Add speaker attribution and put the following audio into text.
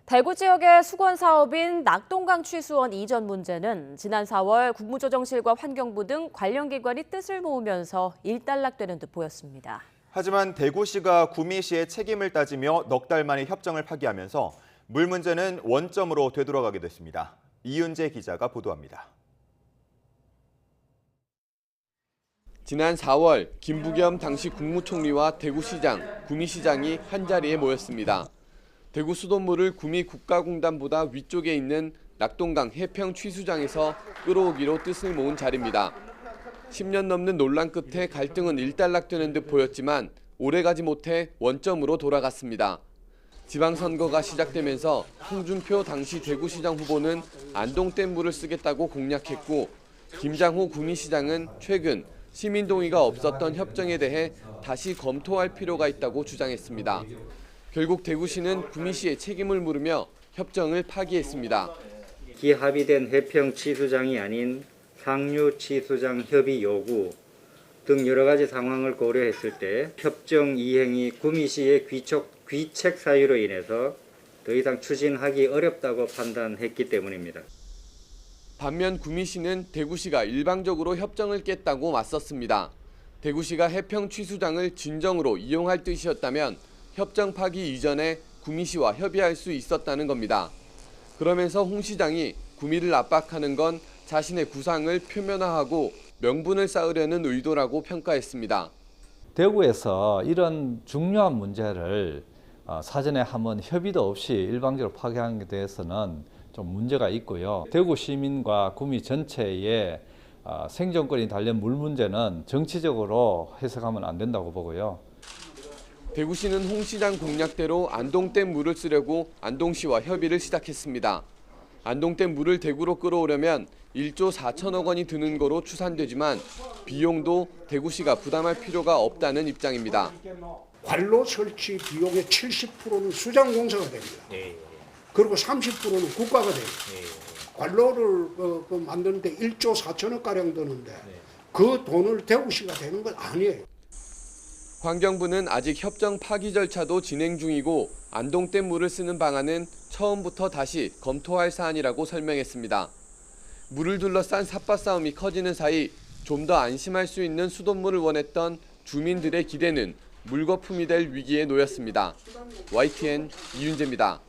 Speaker 1: 대구 지역의 수건 사업인 낙동강 취수원 이전 문제는 지난 4월 국무조정실과 환경부 등 관련 기관이 뜻을 모으면서 일단락되는 듯 보였습니다.
Speaker 2: 하지만 대구시가 구미시의 책임을 따지며 넉 달 만에 협정을 파기하면서 물 문제는 원점으로 되돌아가게 됐습니다. 이윤재 기자가 보도합니다.
Speaker 3: 지난 4월 김부겸 당시 국무총리와 대구시장, 구미시장이 한자리에 모였습니다. 대구 수돗물을 구미 국가공단보다 위쪽에 있는 낙동강 해평 취수장에서 끌어오기로 뜻을 모은 자리입니다. 10년 넘는 논란 끝에 갈등은 일단락되는 듯 보였지만 오래가지 못해 원점으로 돌아갔습니다. 지방선거가 시작되면서 홍준표 당시 대구시장 후보는 안동댐 물을 쓰겠다고 공약했고 김장호 구미시장은 최근 시민 동의가 없었던 협정에 대해 다시 검토할 필요가 있다고 주장했습니다. 결국 대구시는 구미시의 책임을 물으며 협정을 파기했습니다.
Speaker 4: 기합의된 해평 취수장이 아닌 상류 취수장 협의 요구 등 여러 가지 상황을 고려했을 때 협정 이행이 구미시의 귀책 사유로 인해서 더 이상 추진하기 어렵다고 판단했기 때문입니다.
Speaker 3: 반면 구미시는 대구시가 일방적으로 협정을 깼다고 맞섰습니다. 대구시가 해평 취수장을 진정으로 이용할 뜻이었다면 협정 파기 이전에 구미시와 협의할 수 있었다는 겁니다. 그러면서 홍 시장이 구미를 압박하는 건 자신의 구상을 표면화하고 명분을 쌓으려는 의도라고 평가했습니다.
Speaker 5: 대구에서 이런 중요한 문제를 사전에 한번 협의도 없이 일방적으로 파기한 데 대해서는 좀 문제가 있고요. 대구 시민과 구미 전체의 생존권이 달린 물 문제는 정치적으로 해석하면 안 된다고 보고요.
Speaker 3: 대구시는 홍 시장 공약대로 안동댐 물을 쓰려고 안동시와 협의를 시작했습니다. 안동댐 물을 대구로 끌어오려면 1조 4천억 원이 드는 거로 추산되지만 비용도 대구시가 부담할 필요가 없다는 입장입니다.
Speaker 6: 관로 설치 비용의 70%는 수장공사가 됩니다. 그리고 30%는 국가가 됩니다. 관로를 만드는데 1조 4천억 가량 드는데 그 돈을 대구시가 되는 건 아니에요.
Speaker 3: 환경부는 아직 협정 파기 절차도 진행 중이고 안동댐 물을 쓰는 방안은 처음부터 다시 검토할 사안이라고 설명했습니다. 물을 둘러싼 삿바 싸움이 커지는 사이 좀 더 안심할 수 있는 수돗물을 원했던 주민들의 기대는 물거품이 될 위기에 놓였습니다. YTN 이윤재입니다.